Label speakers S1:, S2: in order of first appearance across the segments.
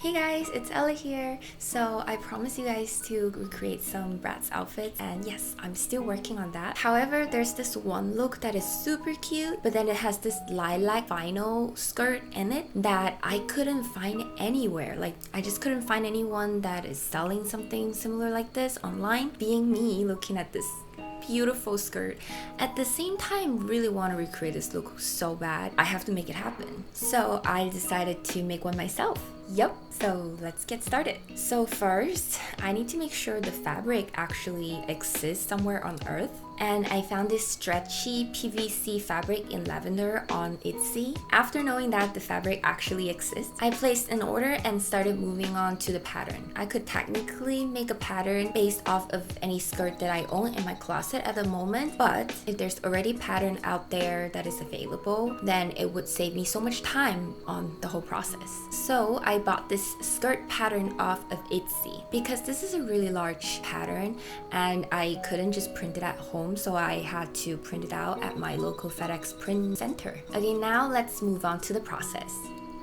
S1: Hey guys, it's Ella here. So I promised you guys to recreate some Bratz outfits, and yes, I'm still working on that. However, there's this one look that is super cute, but then it has this lilac vinyl skirt in it that I couldn't find anywhere. Like, I just couldn't find anyone that is selling something similar like this online. Being me, looking at this beautiful skirt, at the same time really want to recreate this look so bad. I have to make it happen. So I decided to make one myself. Yep, so let's get started. So first, I need to make sure the fabric actually exists somewhere on earth. And I found this stretchy PVC fabric in lavender on Etsy. After knowing that the fabric actually exists, I placed an order and started moving on to the pattern. I could technically make a pattern based off of any skirt that I own in my closet at the moment, but if there's already a pattern out there that is available, then it would save me so much time on the whole process. So I bought this skirt pattern off of Etsy because this is a really large pattern and I couldn't just print it at home, so I had to print it out at my local FedEx print center. Okay, now let's move on to the process.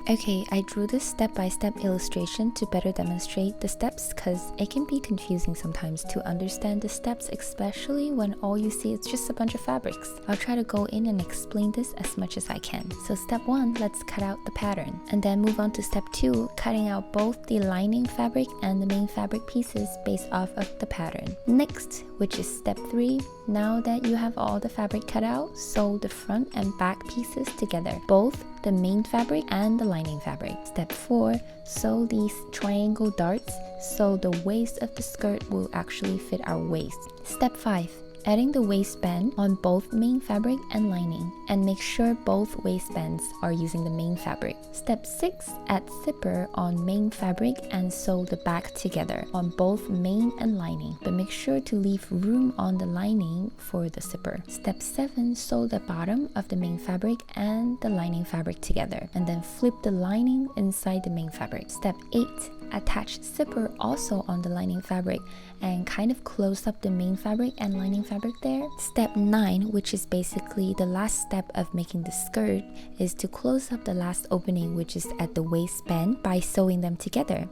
S2: Okay, I drew this step-by-step illustration to better demonstrate the steps because it can be confusing sometimes to understand the steps, especially when all you see is just a bunch of fabrics. I'll try to go in and explain this as much as I can. So step 1, let's cut out the pattern. And then move on to step 2, cutting out both the lining fabric and the main fabric pieces based off of the pattern. Next, which is step 3, now that you have all the fabric cut out, sew the front and back pieces together, both the main fabric and the lining fabric. Step 4, sew these triangle darts so the waist of the skirt will actually fit our waist. Step 5, adding the waistband on both main fabric and lining, and make sure both waistbands are using the main fabric. Step 6, add zipper on main fabric and sew the back together on both main and lining, but make sure to leave room on the lining for the zipper. Step 7, sew the bottom of the main fabric and the lining fabric together, and then flip the lining inside the main fabric. Step 8, attach zipper also on the lining fabric and kind of close up the main fabric and lining fabric there. Step 9, which is basically the last step of making the skirt, is to close up the last opening, which is at the waistband, by sewing them together.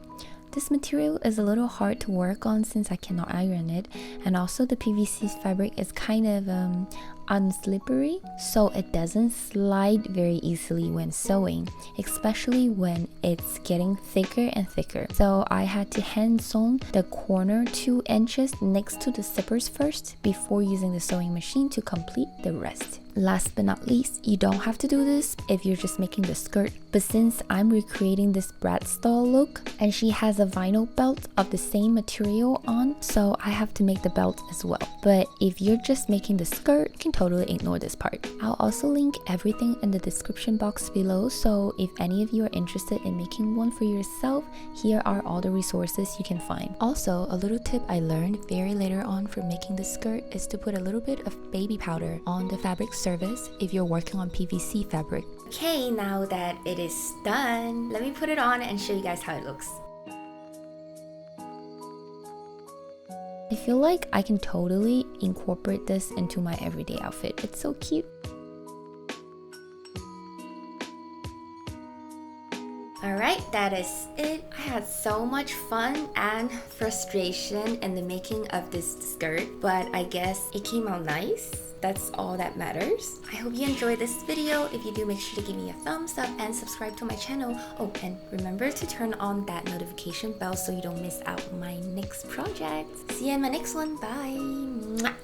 S2: This material is a little hard to work on since I cannot iron it, and also the PVC fabric is kind of unslippery, so it doesn't slide very easily when sewing, especially when it's getting thicker and thicker. So I had to hand sew the corner 2 inches next to the zippers first before using the sewing machine to complete the rest. Last but not least, you don't have to do this if you're just making the skirt, but since I'm recreating this Bratz doll look and she has a vinyl belt of the same material on, so I have to make the belt as well. But if you're just making the skirt, you can totally ignore this part. I'll also link everything in the description box below, so if any of you are interested in making one for yourself, here are all the resources you can find. Also, a little tip I learned very later on for making the skirt is to put a little bit of baby powder on the fabric surface if you're working on PVC fabric.
S1: Okay, now that it is done, let me put it on and show you guys how it looks.
S2: I feel like I can totally incorporate this into my everyday outfit. It's so cute.
S1: Alright, that is it. I had so much fun and frustration in the making of this skirt, but I guess it came out nice. That's all that matters. I hope you enjoyed this video. If you do, make sure to give me a thumbs up and subscribe to my channel. Oh, and remember to turn on that notification bell so you don't miss out on my next project. See you in my next one. Bye. Mwah.